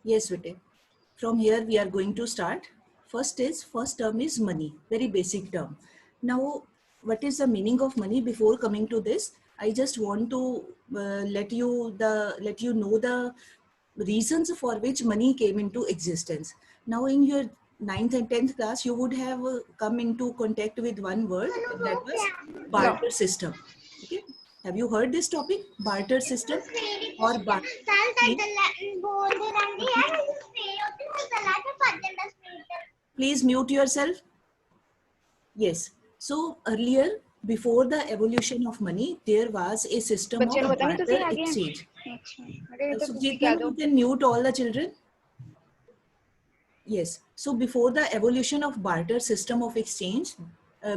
Yes, Vite. From here we are going to start. First term is money, very basic term. Now, what is the meaning of money? Before coming to this, I just want to let you know the reasons for which money came into existence. Now, in your ninth and 10th class, you would have come into contact with one word, that was Yeah. barter system. Okay, have you heard this topic, barter system or barter? Okay. Please mute yourself. Yes. So earlier, before the evolution of money, there was a system बच्चे of ने पता नहीं तुसी barter आ गए exchange. अच्छा अरे ये तो तुसी Sukhjit कह ma'am, दो you can mute all the children. Yes. So before the evolution of barter system of exchange,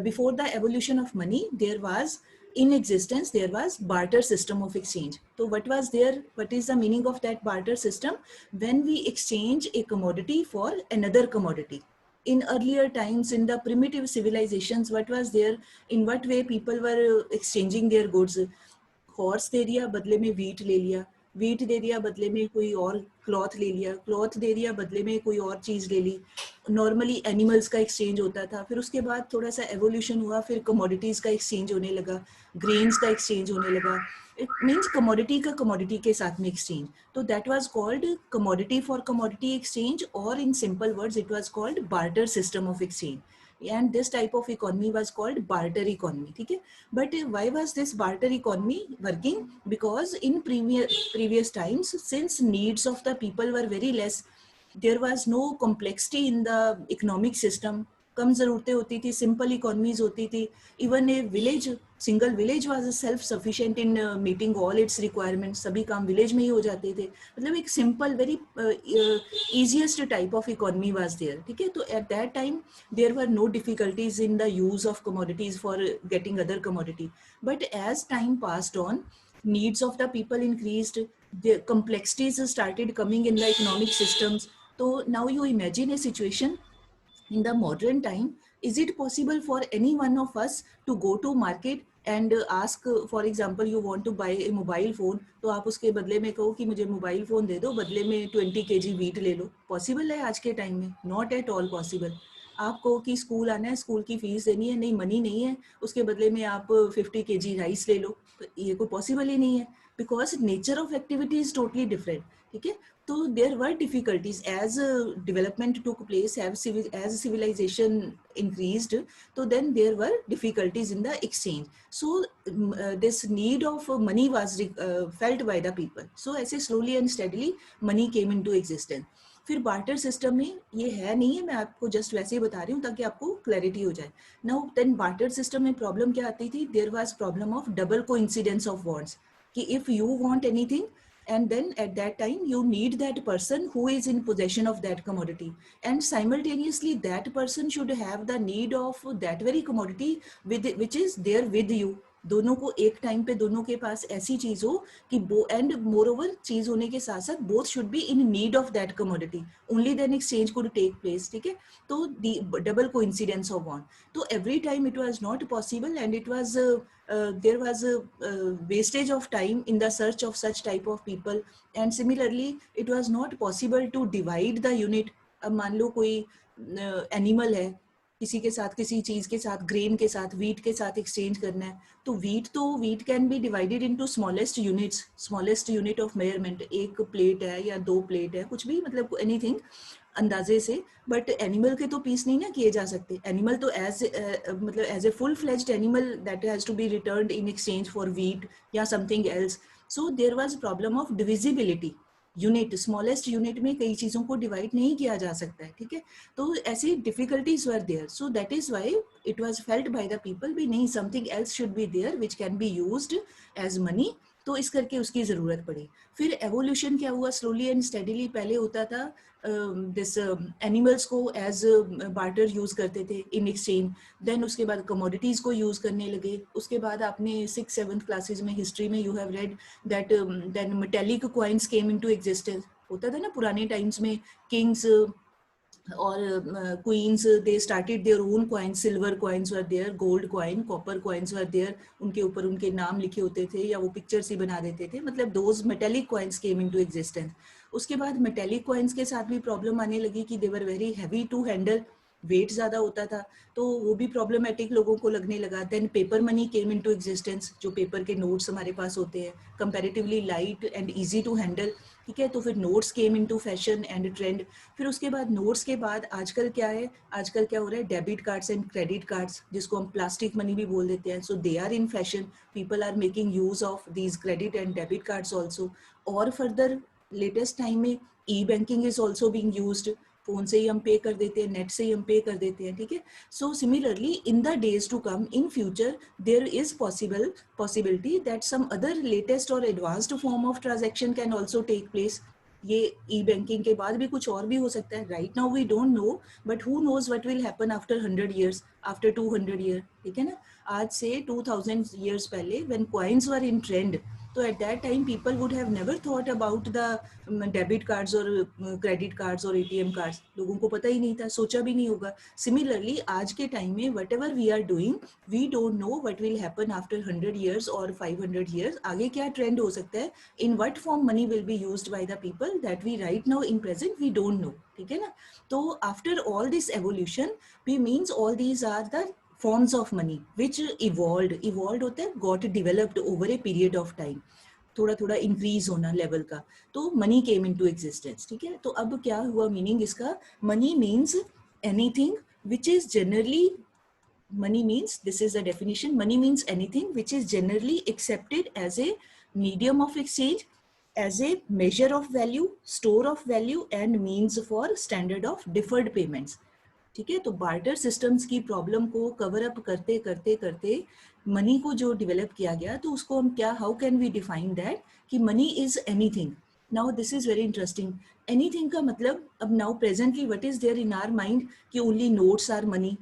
before the evolution of money, there was in existence, there was barter system of exchange. So what was there? What is the meaning of that barter system? When we exchange a commodity for another commodity. In earlier times, in the primitive civilizations, what was there? In what way people were exchanging their goods? Horse दे दिया बदले में wheat दे दिया बदले में कोई और cloth दे दिया बदले में कोई और चीज ले ली. नॉर्मली एनिमल्स का एक्सचेंज होता था. फिर उसके बाद थोड़ा सा एवोल्यूशन हुआ, फिर कमोडिटीज का एक्सचेंज होने लगा, ग्रेन्स का एक्सचेंज होने लगा. इट मीन्स कमोडिटी का कमोडिटी के साथ में एक्सचेंज. तो that was called commodity for commodity exchange, और in simple words it was called barter system of exchange. And this type of economy was called barter economy. Okay, but why was this barter economy working? Because in previous times, since needs of the people were very less, there was no complexity in the economic system. कम ज़रूरतें होती थी, simple economies होती थी. Even a village, single village was self sufficient in meeting all it's requirements. सभी काम village में ही हो जाते थे. मतलब एक simple very easiest type of economy was there. ठीक है, तो at that time there were no difficulties in the use of commodities for getting other commodity. But as time passed on, needs of the people increased, the complexities started coming in the economic systems. So now you imagine a situation in the modern time. Is it possible for any one of us to go to market and ask, for example, you want to buy a mobile phone, तो आप उसके बदले में कहो कि मुझे mobile phone दे दो, बदले में 20 kg वीट ले लो? पॉसिबल है आज के टाइम में? Not at all possible. आप कहो कि स्कूल आना है, स्कूल की फीस देनी है, नहीं मनी नहीं है, उसके बदले में आप 50 kg राइस ले लो, तो ये कोई पॉसिबल ही नहीं है. Because nature of activity is totally different. ठीक है, तो there were difficulties as development took place, as civilization increased, so then there were difficulties in the exchange. So this need of money was felt by the people. So ऐसे slowly and steadily money came into existence. फिर barter system में ये है नहीं है, मैं आपको just वैसे ही बता रही हूँ ताकि आपको क्लैरिटी हो जाए. नाउ देन बार्टर सिस्टम में प्रॉब्लम क्या आती थी? There was problem of double coincidence of wants. कि if you want anything, and then at that time you need that person who is in possession of that commodity, and simultaneously that person should have the need of that very commodity with which is there with you. दोनों को एक time पे दोनों के पास ऐसी चीज हो कि एंड मोर ओवर चीज होने के साथ साथ both should be in need of that commodity, only then exchange could take place. ठीक है, तो डबल कोइंसिडेंस ऑफ वांट. तो every time it was not possible, and it was there was a wastage of time in the search of such type of people. And similarly it was not possible to divide the unit. अब मान लो कोई animal है, किसी के साथ, किसी चीज के साथ, ग्रेन के साथ, वीट के साथ एक्सचेंज करना है, तो wheat can be divided into smallest units, smallest unit of measurement. एक प्लेट है या 2 प्लेट है, कुछ भी, मतलब एनीथिंग अंदाजे से. बट एनिमल के तो पीस नहीं ना किए जा सकते. एनिमल तो एज मतलब as a full fledged animal that has to be returned in exchange for wheat या something else. So there was problem of divisibility. Unit, smallest unit में कई चीजों को डिवाइड नहीं किया जा सकता है. ठीक है, तो ऐसी difficulties were there. So that is why it was felt by the people भी, नहीं, something else should be there which can be used as money. तो इस करके उसकी जरूरत पड़ी. फिर एवोल्यूशन क्या हुआ? Slowly and steadily. पहले होता था दिस एनिमल्स को एज बार्टर यूज करते थे इन एक्सचेंज. देन उसके बाद कमोडिटीज को यूज करने लगे. उसके बाद आपने 6th-7th क्लासेस में हिस्ट्री में you have read that then metallic coins came into existence. होता था ना पुराने टाइम्स में, किंग्स और queens, they started their own coins. Silver coins were there, gold coin, copper coins were there, उनके ऊपर उनके नाम लिखे होते थे या वो पिक्चर्स ही बना देते थे. मतलब those metallic coins came into existence. उसके बाद मेटेलिक कॉइन्स के साथ भी प्रॉब्लम आने लगी कि they were very heavy to handle, weight ज़्यादा होता था, तो वो भी प्रॉब्लमेटिक लोगों को लगने लगा. Then paper money came into existence, जो पेपर के नोट्स हमारे पास होते हैं, comparatively light and easy to handle. ठीक है, तो फिर notes came into fashion and trend. फिर उसके बाद नोट्स के बाद आजकल क्या है, आजकल क्या हो रहा है, debit cards and credit cards, जिसको हम प्लास्टिक मनी भी बोल देते हैं. So they are in fashion, people are making use of these credit and debit cards also. और फर्दर लेटेस्ट टाइम में e banking is also being used, phone से ही हम पे कर देते हैं, नेट से ही हम पे कर देते हैं. ठीक है, so similarly in the days to come in future there is possibility that some other latest और advanced form of transaction can also take place. ये ई बैंकिंग के बाद भी कुछ और भी हो सकता है. Right now we don't know, but who knows what will happen after 100 years, after 200 years. ठीक है ना, आज से 2000 years पहले when coins were in trend, तो at that time people would have never thought about the debit cards और credit cards और ATM cards. लोगों को पता ही नहीं था, सोचा भी नहीं होगा. सिमिलरली आज के टाइम में whatever we are doing, we don't know what will happen after 100 years और 500 years. आगे क्या ट्रेंड हो सकता है, in what form money will be used by the people, that we right now in present we don't know. ठीक है ना, तो after all this evolution, we means all these are the forms of money which evolved होता है, got developed over a period of time, थोड़ा थोड़ा increase होना level का. तो मनी केम इनटू एग्जिस्टेंस. ठीक है, तो अब क्या हुआ मीनिंग इसका, money means anything which is generally, money means, this is the definition, money means anything which is generally accepted as a medium of exchange, as a measure of value, store of value and means for standard of deferred payments. ठीक है, तो barter systems की problem को cover up करते करते करते money को जो डेवलप किया गया, तो उसको हम क्या, how can we define that कि money is anything. Now this is very interesting. Anything का मतलब, अब now presently what is there in our mind कि ओनली नोट्स आर मनी,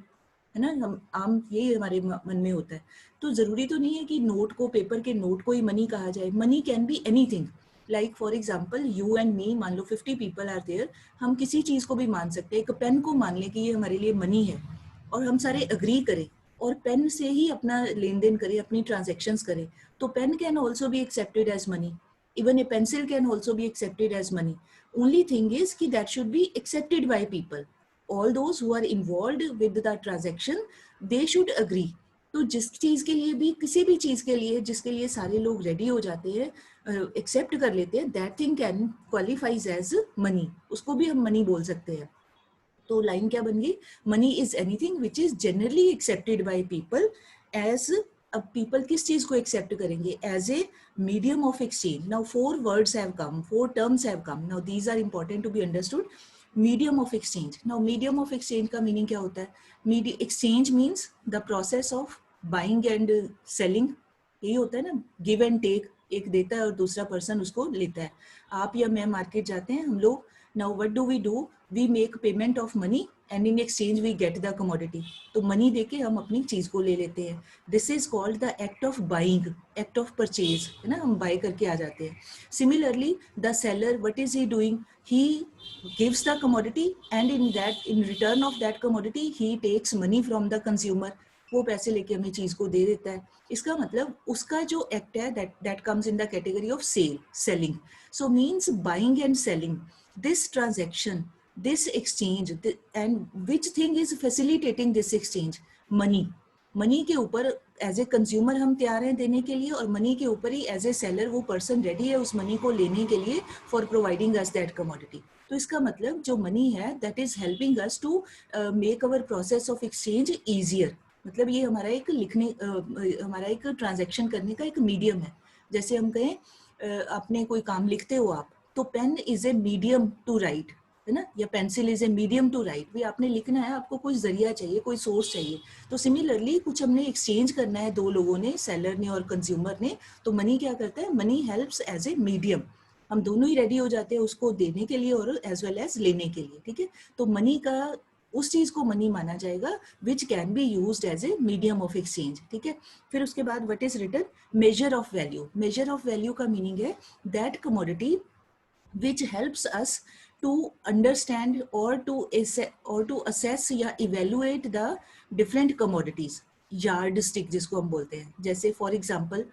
है ना, हम आम यही हमारे मन में होता है. तो जरूरी तो नहीं है कि नोट को, पेपर के नोट को ही मनी कहा जाए. Money can be anything. Like for example you and me, मान लो 50 पीपल आर देयर, हम किसी चीज को भी मान सकते हैं. एक पेन को मान लें कि ये हमारे लिए मनी है, और हम सारे अग्री करें और पेन से ही अपना लेन देन करें, अपनी ट्रांजेक्शन्स करें, तो pen can also be accepted as money. Even a pencil can also be accepted as money. Only thing is कि that should be accepted by people. all those who are involved with the transaction, they should agree. तो जिस चीज के लिए भी, किसी भी चीज के लिए जिसके लिए सारे लोग रेडी हो जाते हैं, एक्सेप्ट कर लेते हैं, that thing can qualifies as money. उसको भी हम मनी बोल सकते हैं. तो लाइन क्या बन गई, money is anything which is generally accepted by people as. अब पीपल किस चीज को एक्सेप्ट करेंगे, as a medium of exchange. Now 4 words have come, 4 terms have come. Now these are important to be understood. Medium of exchange. Now medium of exchange का meaning क्या होता है, exchange means the process of buying and selling. यही होता है ना, give and take, एक देता है और दूसरा पर्सन उसको लेता है. आप या मैं मार्केट जाते हैं हम लोग, now what do, we make payment of money and in exchange we get the commodity. तो मनी देके हम अपनी चीज को ले लेते हैं. This is called the act of buying, act of purchase, है ना, हम बाय करके आ जाते हैं. Similarly the seller, what is he doing, he gives the commodity and in return of that commodity he takes money from the consumer. वो पैसे लेके हमें चीज को दे देता है. इसका मतलब उसका जो एक्ट है, that comes in the category of selling. So means buying and selling. This transaction, this exchange, and which thing is facilitating this exchange? Money के ऊपर एज ए कंज्यूमर हम तैयार हैं देने के लिए, और मनी के ऊपर ही एज ए सेलर वो पर्सन रेडी है उस मनी को लेने के लिए, for providing us that commodity. तो इसका मतलब जो मनी है, that is helping us to make our process of exchange easier. मतलब ये हमारा एक हमारा एक ट्रांजेक्शन करने का एक मीडियम है. जैसे हम कहें आपने कोई काम लिखते हो आप, तो pen is a medium to write, है ना, या pencil is a medium to write. भी आपने लिखना है, आपको कोई जरिया चाहिए, कोई सोर्स चाहिए. तो सिमिलरली कुछ हमने एक्सचेंज करना है दो लोगों ने, सेलर ने और कंज्यूमर ने, तो मनी क्या करता है, money helps as a medium. हम दोनों ही रेडी हो जाते हैं उसको देने के लिए और एज वेल एज लेने के लिए. ठीक है, तो मनी का, उस चीज को मनी माना जाएगा which can be used as a medium of exchange. ठीक है, फिर उसके बाद what is written, measure of value. Measure of value का मीनिंग है that commodity which helps us to understand or to assess या evaluate the different commodities. yardstick जिसको हम बोलते हैं. जैसे for example,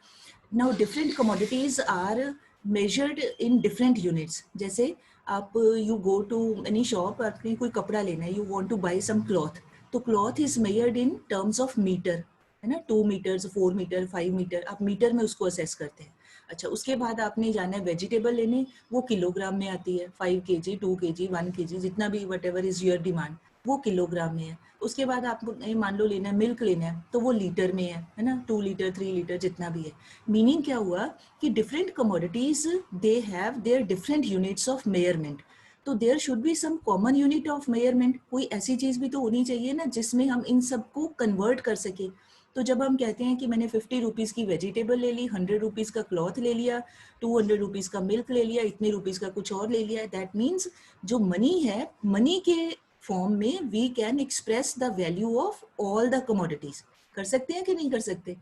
now different commodities are measured in different units. जैसे आप you go to any shop, आपने कोई कपड़ा लेना है, you want to buy some cloth, तो cloth is measured in terms of meter, है ना, 2 मीटर्स, 4 मीटर, 5 मीटर, आप मीटर में उसको असेस करते हैं. अच्छा, उसके बाद आपने जाना है वेजिटेबल लेने, वो किलोग्राम में आती है, 5 kg, 2 kg, 1 kg, जितना भी what ever is your demand, वो किलोग्राम में है. उसके बाद आपको मान लो लेना है मिल्क लेना है, तो वो लीटर में है ना, 2 लीटर, 3 लीटर, जितना भी है. मीनिंग क्या हुआ कि different commodities they have their different units of measurement. तो there should be some common unit of measurement. कोई ऐसी चीज भी तो होनी चाहिए ना जिसमें हम इन सबको कन्वर्ट कर सके. तो जब हम कहते हैं कि मैंने 50 रुपीज़ की वेजिटेबल ले ली, 100 रुपीज़ का क्लॉथ ले लिया, 200 रुपीज़ का मिल्क ले लिया, इतने रुपीज़ का कुछ और ले लिया, दैट मीन्स जो मनी है, मनी के फॉर्म में we can express the value of all the commodities. कर सकते हैं कि नहीं कर सकते?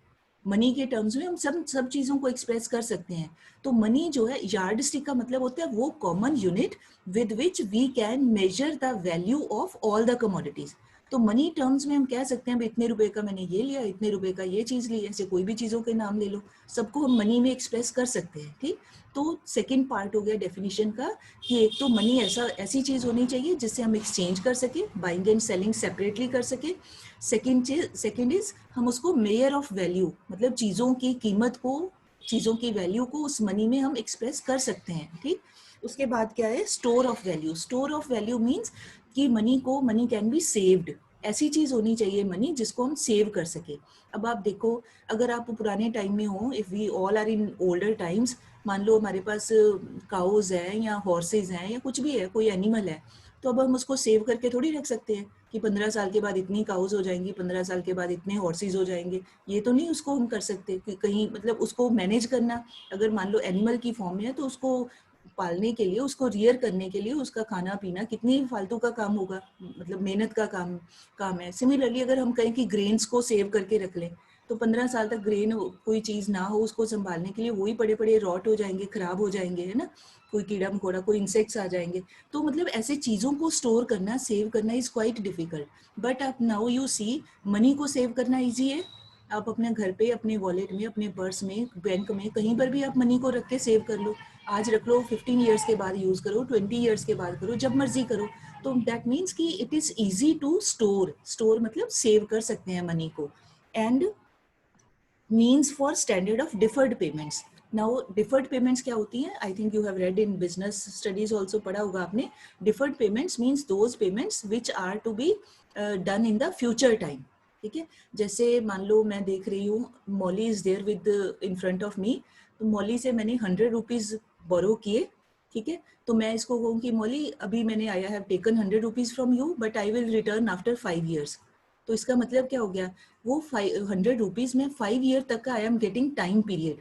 मनी के टर्म्स में हम सब चीज़ों को एक्सप्रेस कर सकते हैं. तो मनी जो है, यार्ड स्टिक का मतलब होता है वो common unit with which we can measure the value of all the commodities. तो मनी टर्म्स में हम कह सकते हैं इतने रुपए का मैंने ये लिया, इतने रुपए का ये चीज़ ली, ऐसे कोई भी चीज़ों के नाम ले लो, सबको हम मनी में एक्सप्रेस कर सकते हैं. ठीक. तो सेकंड पार्ट हो गया डेफिनेशन का कि एक तो मनी ऐसी चीज़ होनी चाहिए जिससे हम एक्सचेंज कर सके, बाइंग एंड सेलिंग सेपरेटली कर सके. सेकंड इज हम उसको मेयर ऑफ वैल्यू, मतलब चीज़ों की कीमत को, चीज़ों की वैल्यू को उस मनी में हम एक्सप्रेस कर सकते हैं. ठीक. उसके बाद क्या है, store of value. Store of value means कि मनी कैन बी सेव्ड. ऐसी चीज होनी चाहिए मनी जिसको हम सेव कर सके. अब आप देखो, अगर आप पुराने टाइम में हो, if we all are in older times, मान लो हमारे पास काउज है या हॉर्सेज हैं या कुछ भी है, कोई एनिमल है, तो अब हम उसको सेव करके थोड़ी रख सकते हैं कि 15 साल के बाद इतनी काउज हो जाएंगी, 15 साल के बाद इतने हॉर्सेज हो जाएंगे. ये तो नहीं उसको हम कर सकते कि कहीं, मतलब उसको मैनेज करना, अगर मान लो एनिमल की फॉर्म में है, तो उसको पालने के लिए, उसको रियर करने के लिए, उसका खाना पीना कितनी फालतू का काम होगा, मतलब मेहनत का काम है. सिमिलरली अगर हम कहें कि ग्रेन्स को सेव करके रख लें, तो 15 साल तक ग्रेन कोई चीज़ ना हो, उसको संभालने के लिए वही पड़े पड़े रॉट हो जाएंगे, खराब हो जाएंगे, है ना, कोई कीड़ा मकोड़ा, कोई इंसेक्ट्स आ जाएंगे. तो मतलब ऐसे चीज़ों को स्टोर करना, सेव करना इज़ क्वाइट डिफिकल्ट. बट आप नाउ यू सी, मनी को सेव करना ईजी है. आप अपने घर पे, अपने वॉलेट में, अपने पर्स में, बैंक में, कहीं पर भी आप मनी को रख के सेव कर लो. आज रख लो, 15 ईयर्स के बाद यूज़ करो, 20 ईयर्स के बाद करो, जब मर्जी करो. तो दैट मीन्स कि it is easy to store मतलब सेव कर सकते हैं मनी को. And means for standard of deferred payments. Now deferred payments क्या होती हैं? I think you have read in business studies also, पढ़ा होगा आपने. Deferred payments means those payments which are to be done in the future time. ठीक है. जैसे मान लो मैं देख रही हूँ, Molly is there with in front of me, तो मॉली से मैंने 100 रुपीज बोरो किए. ठीक है. तो मैं इसको कहूँ कि मॉली, अभी मैंने I have taken 100 rupees from you, but I will return after 5 years. तो इसका मतलब क्या हो गया, वो 100 रुपीज में 5 ईयर तक का I am getting time period,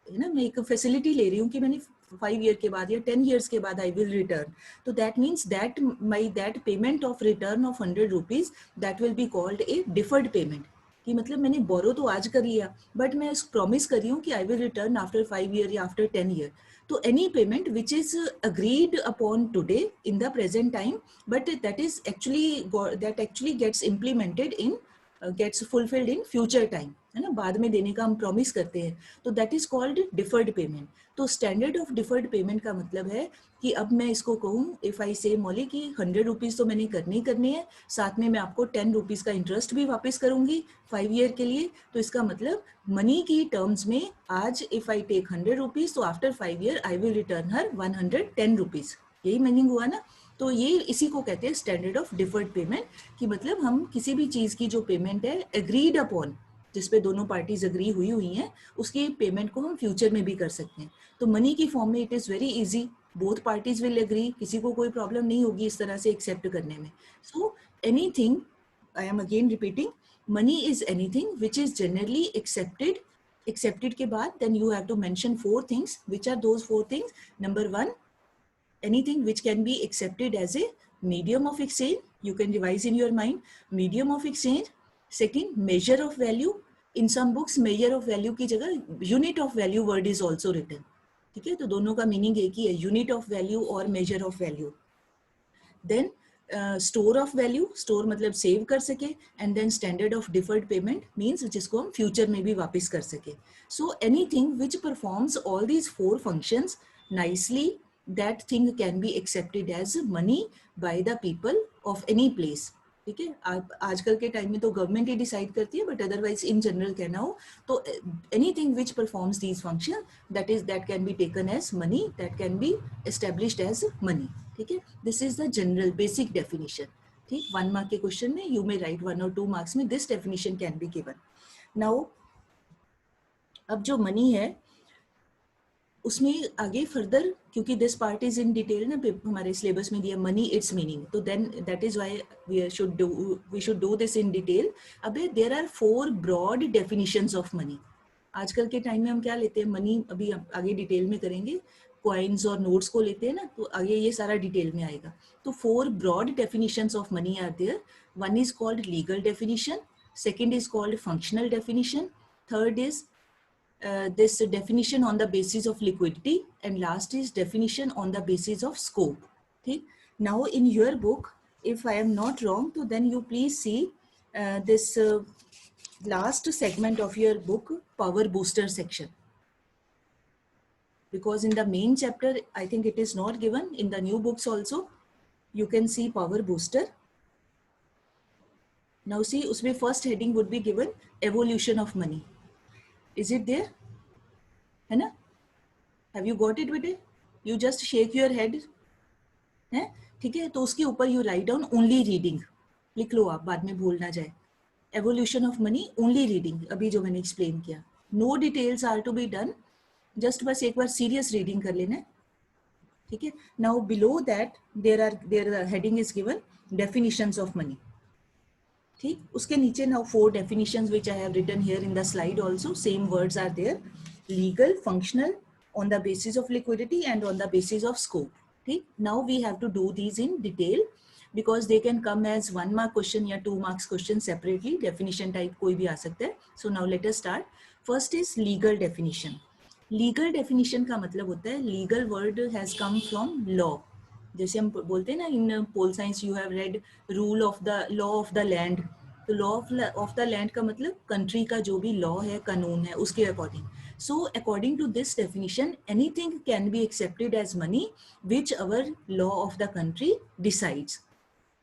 है ना. मैं एक फैसिलिटी ले रही हूँ कि मैंने 5 ईयर के बाद या 10 ईयर्स के बाद आई विल रिटर्न. तो that means that my that payment of return of 100 rupees, that will be called a deferred payment. कि मतलब मैंने बोरो तो आज कर लिया, बट मैं प्रॉमिस कर रही हूँ कि I will return after 5 year या आफ्टर 10 ईयर. तो any payment which is agreed upon today in the present time, but that actually gets implemented in, gets fulfilled in future time, है ना, बाद में देने का हम प्रॉमिस करते हैं. तो that is called deferred payment. तो स्टैंडर्ड ऑफ डिफर्ड पेमेंट का मतलब है कि अब मैं इसको कहूँ, इफ आई से मौली कि 100 रुपीज तो मैंने करने हैं, साथ में मैं आपको 10 रुपीज का इंटरेस्ट भी वापस करूंगी 5 ईयर के लिए. तो इसका मतलब मनी की टर्म्स में आज इफ आई टेक 100 रुपीज, तो after 5 year I will return her 110 rupees. यही मीनिंग हुआ ना. तो ये इसी को कहते हैं स्टैंडर्ड ऑफ डिफर्ड पेमेंट. कि मतलब हम किसी भी चीज की जो पेमेंट है एग्रीड अपॉन, जिसपे दोनों पार्टीज अग्री हुई हैं, उसकी पेमेंट को हम फ्यूचर में भी कर सकते हैं. तो मनी की फॉर्म में it is very easy, both parties will agree, किसी को कोई प्रॉब्लम नहीं होगी इस तरह से एक्सेप्ट करने में. So anything, I am again repeating, money is anything which is generally accepted के बाद then you have to mention 4 things. Which are those 4 things? Number 1, anything which can be accepted as a medium of exchange. You can revise in your mind, medium of exchange. Second, measure of value. In some books measure of value की जगह unit of value word is also written. ठीक है. तो दोनों का meaning एक ही है, यूनिट ऑफ वैल्यू और measure of value. Then store of value, store मतलब सेव कर सके, and then standard of deferred payment means जिसको हम फ्यूचर में भी वापस कर सके. So anything which performs all these 4 functions nicely, that thing can be accepted as money by the people of any place. ठीक है, आप आजकल के टाइम में तो गवर्नमेंट ही डिसाइड करती है, बट अदरवाइज इन जनरल कहना हो तो anything which performs these function that can be taken as money, that can be established as money. ठीक है, this is the general basic definition. ठीक, 1 मार्क के क्वेश्चन में यू मे राइट 1 और 2 marks में this definition can be given. Now अब जो money है उसमें आगे फर्दर, क्योंकि this part is in detail ना, हमारे सिलेबस में दिया मनी इट्स मीनिंग, तो then that is why we should do this in detail. अबे there are 4 broad definitions of money. आजकल के टाइम में हम क्या लेते हैं मनी, अभी आगे डिटेल में करेंगे, कॉइन्स और नोट्स को लेते हैं ना, तो आगे ये सारा डिटेल में आएगा. तो 4 broad definitions of money are there. One is called legal definition, second is called functional definition, third is this definition on the basis of liquidity, and last is definition on the basis of scope. Okay? Now in your book, if I am not wrong, so then you please see this last segment of your book, power booster section, because in the main chapter I think it is not given. In the new books also you can see power booster. Now see, usme first heading would be given evolution of money. Is it there? है ना? Have you got it बेटे? You just shake your head. है? ठीक है, तो उसके ऊपर you write down only reading. लिख लो आप, बाद में भूल ना जाए. Evolution of money, only reading. अभी जो मैंने explain किया. No details are to be done. Just बस एक बार serious reading कर लेना. ठीक है? Now below that there heading is given definitions of money. ठीक, उसके नीचे now 4 definitions which I have written here in the slide also, same words are there. Legal, functional, on the basis of liquidity, and on the basis of scope. ठीक, now we have to do these in detail because they can come as 1 mark question या 2 marks question separately. Definition type कोई भी आ सकता है. So now let us start. First is legal definition. Legal definition का मतलब होता है, legal word has come from law. जैसे हम बोलते हैं ना, in pol science you have read rule of the law of the land. तो लॉ ऑफ द लैंड का मतलब कंट्री का जो भी लॉ है, कानून है, उसके according. So according to this definition, anything can be accepted as money which our law of the country decides.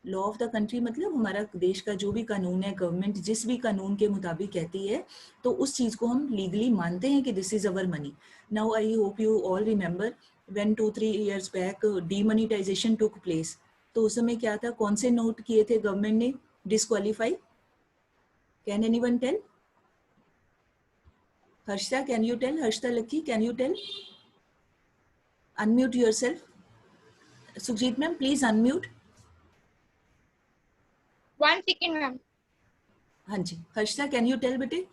Law of the country मतलब हमारा देश का जो भी कानून है, गवर्नमेंट जिस भी कानून के मुताबिक कहती है, तो उस चीज को हम लीगली मानते हैं कि this is our money. Now I hope you all remember when 2-3 years back demonetization took place, तो उस समय क्या था, कौन से नोट किए थे गवर्नमेंट ने disqualify? Can anyone tell? Harshita, can you tell? Harshita Lucky, can you tell? Unmute yourself. Sukhjeet ma'am please unmute. 1 second ma'am. हाँ जी, हर्षिता कैन यू टेल बेटे,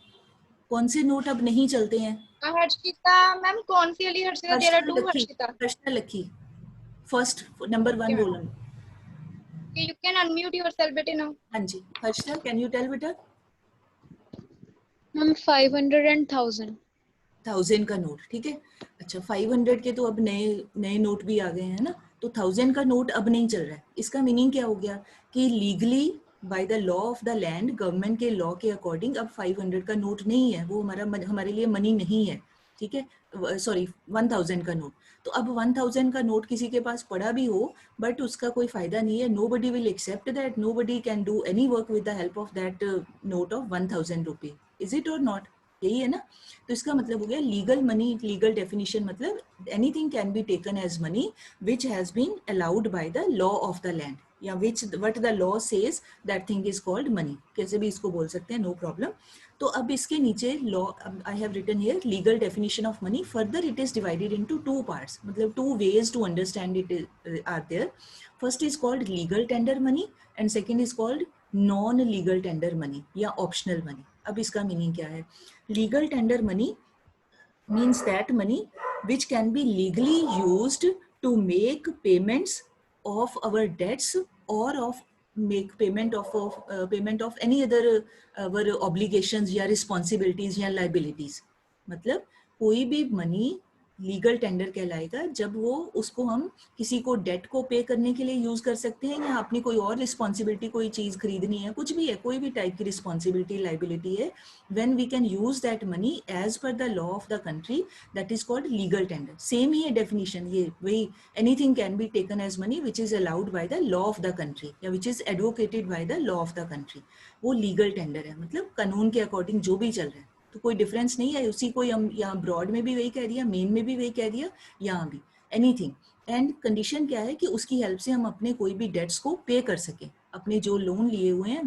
कौन से नोट अब नहीं चलते हैं? हर्षिता मैम, कौन सी वाली हर्षिता? तेरा 2 हर्षिता. हर्षिता लक्की फर्स्ट नंबर 1 बोलो. You can unmute yourself बेटे now. हाँ जी, हर्षिता कैन यू टेल बेटा? Ma'am 500 and 1000. 1000 का नोट, ठीक है. अच्छा, 500 के तो अब नए नोट भी आ गए हैं ना, तो 1000 का नोट अब नहीं चल रहा है. इसका मीनिंग क्या हो गया कि legally bye the law of the land, government के लॉ के अकॉर्डिंग अब 500 का नोट नहीं है, वो हमारे लिए मनी नहीं है. ठीक है, सॉरी 1000 का नोट. तो अब 1000 का नोट किसी के पास पड़ा भी हो, बट उसका कोई फायदा नहीं है. Nobody will accept that, nobody can do any work with the help of that note of 1000 rupee. Is it और नॉट? यही है ना. तो इसका मतलब हो गया लीगल मनी. लीगल डेफिनेशन मतलब anything can be taken as money which has been allowed by the law of the land, या which what the law says that thing is called money. कैसे भी इसको बोल सकते हैं, नो प्रॉब्लम. तो अब इसके नीचे law, I have written here legal definition of money. Further it is divided into 2 parts, मतलब 2 ways to understand it are there. First is called legal tender money and second is called non legal tender money या optional money. अब इसका meaning क्या है? Legal tender money means that money which can be legally used to make payments of our debts or of make payment of any other our obligations या responsibilities या liabilities. मतलब कोई भी money legal tender कहलाएगा जब वो उसको हम किसी को डेट को पे करने के लिए यूज कर सकते हैं, या अपनी कोई और रिस्पॉन्सिबिलिटी, कोई चीज खरीदनी है, कुछ भी है, कोई भी टाइप की रिस्पॉन्सिबिलिटी लाइबिलिटी है, when we can use that money as per the law of the country, that is called legal tender. Same ही है डेफिनेशन, ये वही, anything can be taken as money which is allowed by the law of the country या which is advocated by the law of the country, वो legal tender है। मतलब कानून के अकॉर्डिंग जो भी चल रहा है, तो कोई डिफरेंस नहीं है, उसी को हम यहाँ ब्रॉड में भी वही कह दिया, मेन में भी वही कह दिया, यहाँ भी एनीथिंग। एंड कंडीशन क्या है कि उसकी हेल्प से हम अपने कोई भी डेट्स को पे कर सकें, अपने जो लोन लिए हुए हैं,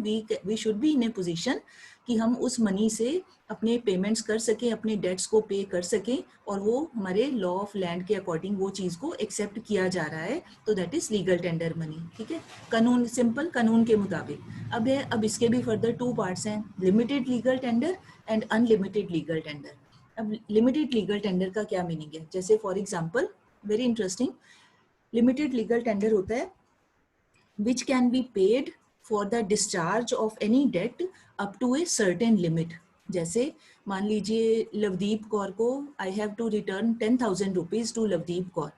we should be in a position कि हम उस मनी से अपने पेमेंट्स कर सकें, अपने डेट्स को पे कर सकें, और वो हमारे लॉ ऑफ लैंड के अकॉर्डिंग वो चीज़ को एक्सेप्ट किया जा रहा है, तो that is legal tender money. ठीक है, कानून, सिंपल कानून के मुताबिक। अब इसके भी फर्दर 2 पार्ट्स हैं, limited legal tender and unlimited legal tender. अब लिमिटेड लीगल टेंडर का क्या मीनिंग है? जैसे for example, very interesting, limited legal tender होता है which can be paid for the discharge of any debt up to a certain limit। जैसे मान लीजिए लवदीप कौर को I have to return 10,000 rupees to Lovedeep Kaur,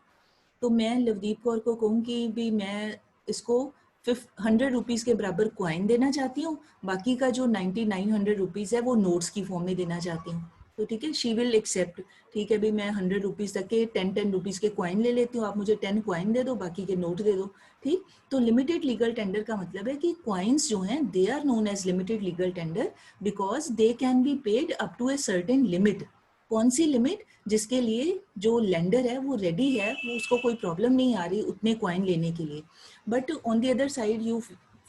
तो मैं लवदीप कौर को कहूँ कि भी मैं इसको 100 रुपीज़ के बराबर क्वाइन देना चाहती हूँ, बाकी का जो 9900 रुपीज़ है वो नोट्स की फॉर्म में देना चाहती हूँ। तो ठीक है, शी विल एक्सेप्ट, ठीक है भाई मैं 100 रुपीज़ तक के 10 रुपीज़ के क्वाइन ले लेती हूँ, आप मुझे 10 क्वाइन दे दो, बाकी के नोट दे दो। ठीक, तो लिमिटेड लीगल टेंडर का मतलब है कि क्वाइंस जो हैं they are known as limited legal tender because they can be paid up to a certain limit. कौन सी लिमिट? जिसके लिए जो लेंडर है वो रेडी है, वो उसको कोई प्रॉब्लम नहीं आ रही उतने क्वाइन लेने के लिए। But on the other side you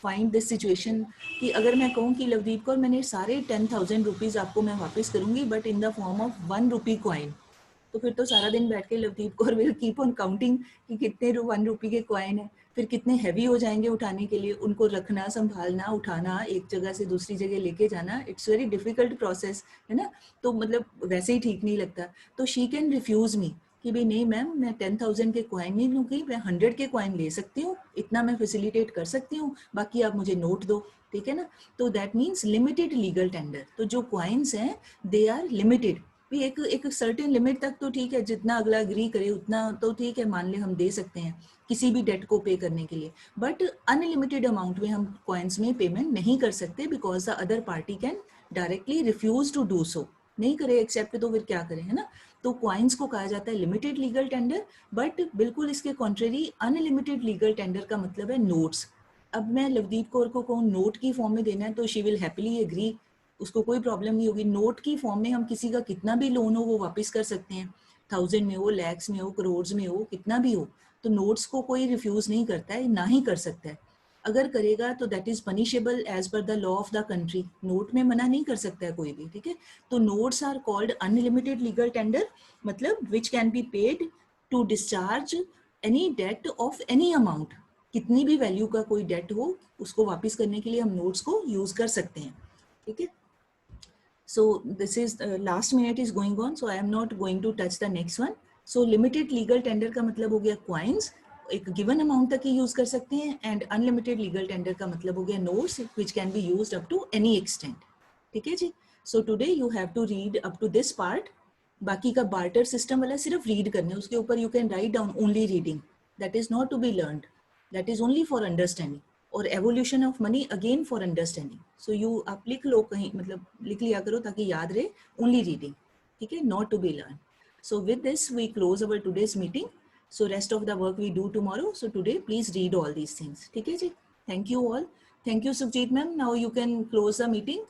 find this situation कि अगर मैं कहूँ कि लवदीप कौर मैंने सारे 10,000 रुपीज़ आपको मैं वापस करूँगी but in the form of 1 rupee coin, तो फिर तो सारा दिन बैठ के Lovedeep Kaur will keep on counting कि कितने 1 रुपी के क्वाइन है, फिर कितने हैवी हो जाएंगे उठाने के लिए, उनको रखना, संभालना, उठाना, एक जगह से दूसरी जगह लेके जाना, इट्स वेरी डिफिकल्ट प्रोसेस है ना। तो मतलब वैसे ही ठीक नहीं लगता। तो शी कैन रिफ्यूज मी कि भाई नहीं मैम, मैं 10,000 के क्वाइन नहीं लूँगी, मैं 100 के क्वाइन ले सकती हूँ, इतना मैं फैसिलिटेट कर सकती हूँ, बाकी आप मुझे नोट दो। ठीक है ना, तो that means limited legal tender. तो जो क्वाइंस हैं दे आर लिमिटेड, भी एक सर्टेन लिमिट तक तो ठीक है, जितना अगला एग्री करे उतना तो ठीक है, मान ले हम दे सकते हैं किसी भी डेट को पे करने के लिए, बट अनलिमिटेड अमाउंट में हम कॉइन्स में पेमेंट नहीं कर सकते because the other party can directly refuse to do so, नहीं करे एक्सेप्ट, तो फिर क्या करें, है ना। तो क्वाइंस को कहा जाता है लिमिटेड लीगल टेंडर, बट बिल्कुल इसके कॉन्ट्रेरी अनलिमिटेड लीगल टेंडर का मतलब है नोट्स। अब मैं लवदीप कौर को कहूँ नोट की फॉर्म में देना है तो शी विल हैप्पीली एग्री, उसको कोई प्रॉब्लम नहीं होगी। नोट की फॉर्म में हम किसी का कितना भी लोन हो वो वापस कर सकते हैं, 1000 में हो, लैक्स में हो, करोड़ में हो, कितना भी हो, तो नोट्स को कोई रिफ्यूज नहीं करता है, ना ही कर सकता है। अगर करेगा तो that is punishable as per the law of the country, note में मना नहीं कर सकता है कोई भी। ठीक है, तो notes are called unlimited legal tender, मतलब which can be paid to discharge any debt of any amount, कितनी भी वैल्यू का कोई डेट हो उसको वापस करने के लिए हम नोट्स को यूज कर सकते हैं। ठीक है, so this is last minute is going on, so I am not going to touch the next one. So limited legal tender का मतलब हो गया coins, एक given amount तक ही यूज कर सकते हैं, and unlimited legal tender का मतलब हो गया notes which can be used up to any extent। ठीक है जी, so today you have to read up to this part, बाकी का barter system वाला सिर्फ read करने, उसके ऊपर you can write down only reading, that is not to be learned, that is only for understanding। और evolution of money again for understanding, so you आप लिख लो कहीं, मतलब लिख लिया करो ताकि याद रहे, ओनली रीडिंग, ठीक है, not to be learn. So with this we close our today's meeting, so rest of the work we do tomorrow, so today please read all these things. ठीक है जी, thank you all, thank you Sukhjeet ma'am, now you can close the meeting.